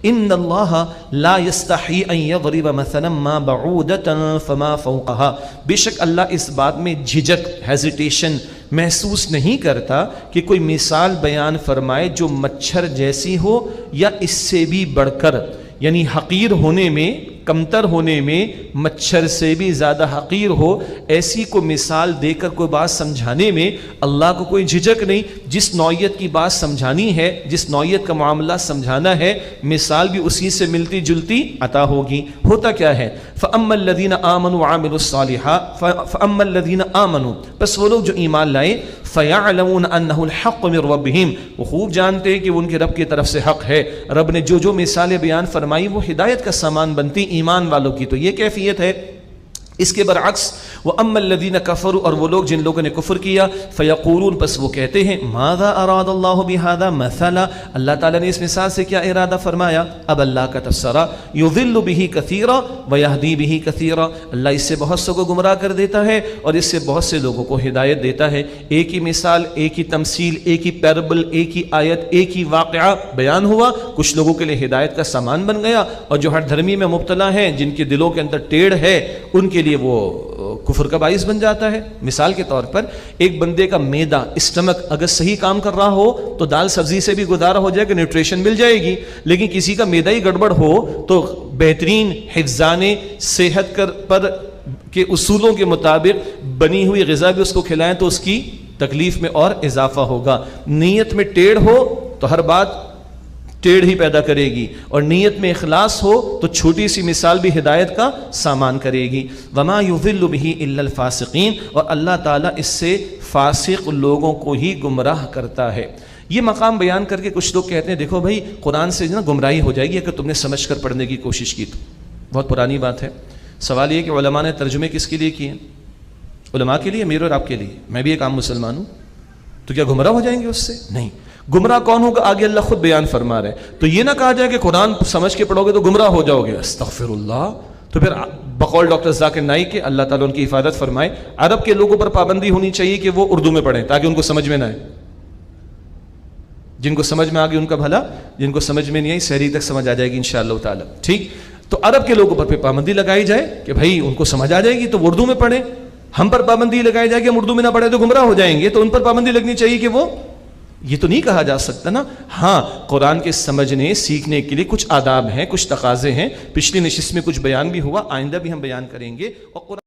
ان اللہ لا یستحی ان یضرب مثلا ما بعودۃ فما فوقها، بے شک اللہ اس بات میں جھجک، ہیزیٹیشن محسوس نہیں کرتا کہ کوئی مثال بیان فرمائے جو مچھر جیسی ہو یا اس سے بھی بڑھ کر، یعنی حقیر ہونے میں، کمتر ہونے میں مچھر سے بھی زیادہ حقیر ہو، ایسی کو مثال دے کر کوئی بات سمجھانے میں اللہ کو کوئی جھجک نہیں۔ جس نوعیت کی بات سمجھانی ہے، جس نوعیت کا معاملہ سمجھانا ہے، مثال بھی اسی سے ملتی جلتی عطا ہوگی۔ ہوتا کیا ہے؟ فَأَمَّا الَّذِينَ آمَنُوا وَعَمِلُوا الصَّالِحَاتِ فَأَمَّا الَّذِينَ آمَنُوا، بس وہ لوگ جو ایمان لائے، فَيَعْلَمُونَ أَنَّهُ الْحَقُّ مِنْ رَبِّهِمْ، وہ خوب جانتے ہیں کہ وہ ان کے رب کی طرف سے حق ہے۔ رب نے جو مثالیں بیان فرمائی وہ ہدایت کا سامان بنتی ایمان والوں کی، تو یہ کیفیت ہے۔ اس کے برعکس وَأَمَّا الَّذِينَ كَفَرُوا، اور وہ لوگ جن لوگوں نے کفر کیا، فَيَقُولُونَ، پس وہ کہتے ہیں، ماذا اراد اللہ بہذا مثلا، اللہ تعالیٰ نے اس مثال سے کیا ارادہ فرمایا؟ اب اللہ کا تفسیرہ، یضل بہ کثیرا ویہدی بہ کثیرا، اللہ اس سے بہت سے کو گمراہ کر دیتا ہے اور اس سے بہت سے لوگوں کو ہدایت دیتا ہے۔ ایک ہی مثال، ایک ہی تمثیل، ایک ہی پیربل، ایک ہی آیت، ایک ہی واقعہ بیان ہوا، کچھ لوگوں کے لیے ہدایت کا سامان بن گیا، اور جو ہر دھرمی میں مبتلا ہیں، جن کے دلوں کے اندر ٹیڑھ ہے، ان کے لیے وہ کفر کا باعث بن جاتا ہے۔ مثال کے طور پر ایک بندے کا معدہ، اسٹمک اگر صحیح کام کر رہا ہو تو دال سبزی سے بھی گزارا ہو جائے گا، نیوٹریشن مل جائے گی، لیکن کسی کا معدہ ہی گڑبڑ ہو تو بہترین حفظانے صحت پر کے اصولوں کے مطابق بنی ہوئی غذا بھی اس کو کھلائیں تو اس کی تکلیف میں اور اضافہ ہوگا۔ نیت میں ٹیڑھ ہو تو ہر بات ٹیڑھ ہی پیدا کرے گی، اور نیت میں اخلاص ہو تو چھوٹی سی مثال بھی ہدایت کا سامان کرے گی۔ وما یضل بہ الا الفاسقین، اور اللہ تعالیٰ اس سے فاسق لوگوں کو ہی گمراہ کرتا ہے۔ یہ مقام بیان کر کے کچھ لوگ کہتے ہیں دیکھو بھائی قرآن سے نا گمراہی ہو جائے گی اگر تم نے سمجھ کر پڑھنے کی کوشش کی تو۔ بہت پرانی بات ہے۔ سوال یہ کہ علماء نے ترجمے کس کے لیے کیے؟ علماء کے لیے، میرے اور آپ کے لیے۔ میں بھی ایک عام مسلمان ہوں، تو کیا گمراہ ہو جائیں گے اس سے؟ نہیں۔ گمراہ کون ہوگا؟ آگے اللہ خود بیان فرما رہے ہیں۔ تو یہ نہ کہا جائے کہ قرآن سمجھ کے پڑھو گے تو گمراہ ہو جاؤ گے، استغفر اللہ۔ تو پھر بقول ڈاکٹر ذاکر نائک کے، اللہ تعالیٰ ان کی حفاظت فرمائے، عرب کے لوگوں پر پابندی ہونی چاہیے کہ وہ اردو میں پڑھیں تاکہ ان کو سمجھ میں نہ آئے۔ جن کو سمجھ میں آ گئی ان کا بھلا، جن کو سمجھ میں نہیں آئی سحری تک سمجھ آ جائے گی انشاءاللہ تعالیٰ۔ ٹھیک، تو عرب کے لوگوں پر پھر پابندی لگائی جائے کہ بھائی ان کو سمجھ آ جائے گی تو وہ اردو میں پڑھیں۔ ہم پر پابندی لگائی جائے کہ ہم اردو میں نہ پڑھیں تو گمراہ ہو جائیں گے، تو ان پر پابندی لگنی چاہیے کہ وہ، یہ تو نہیں کہا جا سکتا نا۔ ہاں، قرآن کے سمجھنے سیکھنے کے لیے کچھ آداب ہیں، کچھ تقاضے ہیں، پچھلی نشست میں کچھ بیان بھی ہوا، آئندہ بھی ہم بیان کریں گے۔ اور